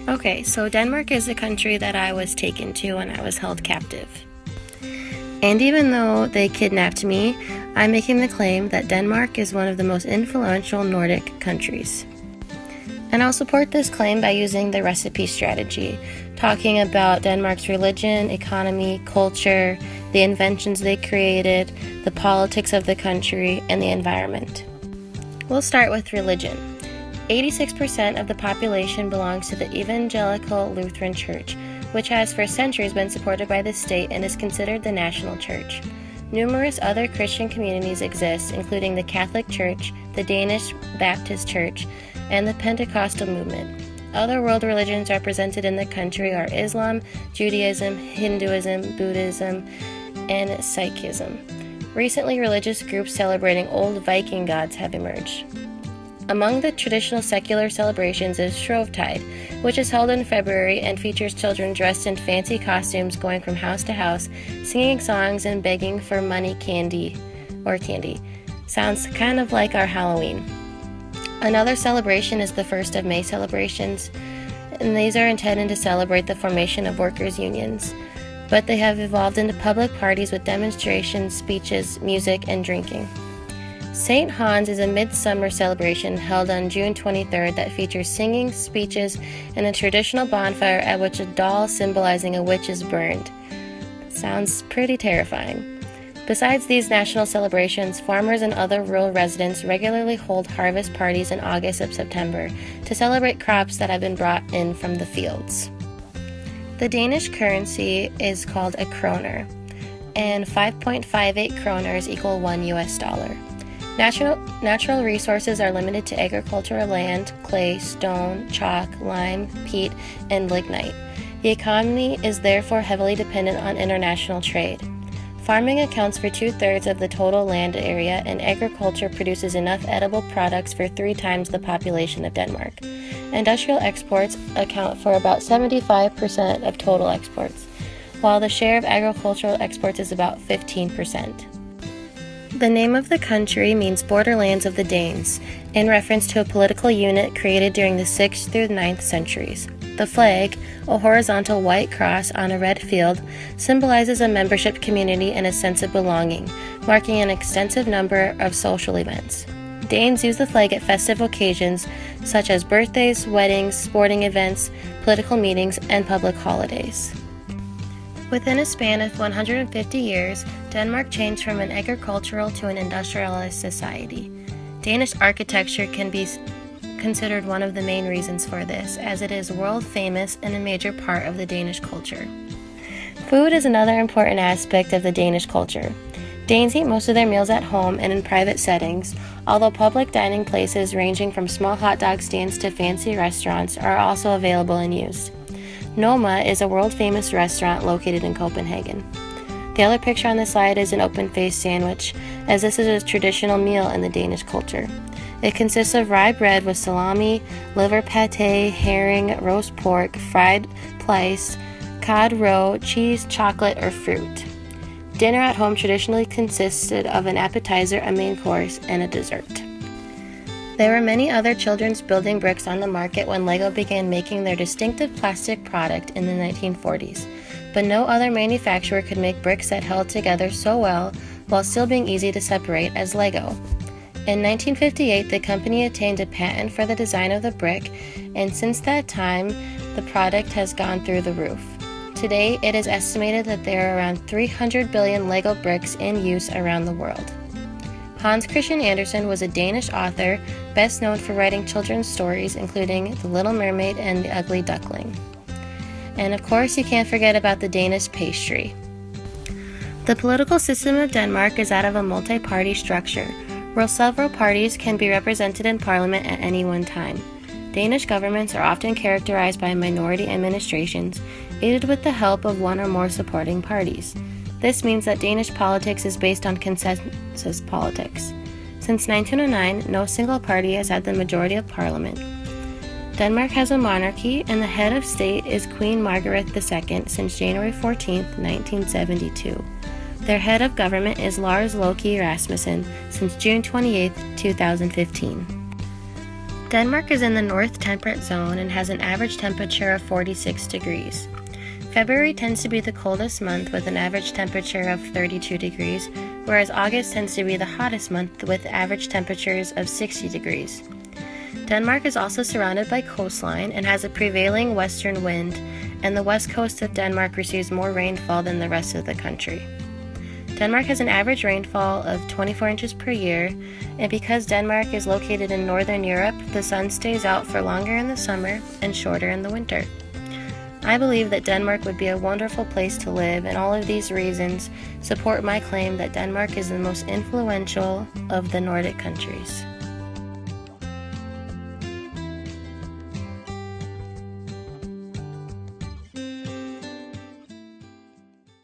Okay, so Denmark is a country that I was taken to when I was held captive. And even though they kidnapped me, I'm making the claim that Denmark is one of the most influential Nordic countries. And I'll support this claim by using the recipe strategy, talking about Denmark's religion, economy, culture, the inventions they created, the politics of the country, and the environment. We'll start with religion. 86% of the population belongs to the Evangelical Lutheran Church, which has for centuries been supported by the state and is considered the national church. Numerous other Christian communities exist, including the Catholic Church, the Danish Baptist Church, and the Pentecostal movement. Other world religions represented in the country are Islam, Judaism, Hinduism, Buddhism, and Sikhism. Recently, religious groups celebrating old Viking gods have emerged. Among the traditional secular celebrations is Shrovetide, which is held in February and features children dressed in fancy costumes going from house to house, singing songs and begging for money, candy. Sounds kind of like our Halloween. Another celebration is the 1st of May celebrations, and these are intended to celebrate the formation of workers' unions, but they have evolved into public parties with demonstrations, speeches, music, and drinking. St. Hans is a midsummer celebration held on June 23rd that features singing, speeches, and a traditional bonfire at which a doll symbolizing a witch is burned. Sounds pretty terrifying. Besides these national celebrations, farmers and other rural residents regularly hold harvest parties in August and September to celebrate crops that have been brought in from the fields. The Danish currency is called a kroner, and 5.58 kroners equal $1 US. Natural resources are limited to agricultural land, clay, stone, chalk, lime, peat, and lignite. The economy is therefore heavily dependent on international trade. Farming accounts for 2/3 of the total land area, and agriculture produces enough edible products for 3 times the population of Denmark. Industrial exports account for about 75% of total exports, while the share of agricultural exports is about 15%. The name of the country means borderlands of the Danes, in reference to a political unit created during the 6th through 9th centuries. The flag, a horizontal white cross on a red field, symbolizes a membership community and a sense of belonging, marking an extensive number of social events. Danes use the flag at festive occasions such as birthdays, weddings, sporting events, political meetings, and public holidays. Within a span of 150 years, Denmark changed from an agricultural to an industrialized society. Danish architecture can be considered one of the main reasons for this, as it is world famous and a major part of the Danish culture. Food is another important aspect of the Danish culture. Danes eat most of their meals at home and in private settings, although public dining places ranging from small hot dog stands to fancy restaurants are also available and used. Noma is a world-famous restaurant located in Copenhagen. The other picture on the slide is an open-faced sandwich, as this is a traditional meal in the Danish culture. It consists of rye bread with salami, liver pate, herring, roast pork, fried plaice, cod roe, cheese, chocolate, or fruit. Dinner at home traditionally consisted of an appetizer, a main course, and a dessert. There were many other children's building bricks on the market when LEGO began making their distinctive plastic product in the 1940s, but no other manufacturer could make bricks that held together so well while still being easy to separate as LEGO. In 1958, the company attained a patent for the design of the brick, and since that time, the product has gone through the roof. Today, it is estimated that there are around 300 billion LEGO bricks in use around the world. Hans Christian Andersen was a Danish author, best known for writing children's stories, including The Little Mermaid and The Ugly Duckling. And of course, you can't forget about the Danish pastry. The political system of Denmark is that of a multi-party structure, where several parties can be represented in parliament at any one time. Danish governments are often characterized by minority administrations, aided with the help of one or more supporting parties. This means that Danish politics is based on consensus politics. Since 1909, no single party has had the majority of parliament. Denmark has a monarchy, and the head of state is Queen Margaret II since January 14, 1972. Their head of government is Lars Løkke Rasmussen since June 28, 2015. Denmark is in the North Temperate Zone and has an average temperature of 46 degrees. February tends to be the coldest month with an average temperature of 32 degrees, whereas August tends to be the hottest month with average temperatures of 60 degrees. Denmark is also surrounded by coastline and has a prevailing western wind, and the west coast of Denmark receives more rainfall than the rest of the country. Denmark has an average rainfall of 24 inches per year, and because Denmark is located in northern Europe, the sun stays out for longer in the summer and shorter in the winter. I believe that Denmark would be a wonderful place to live, and all of these reasons support my claim that Denmark is the most influential of the Nordic countries.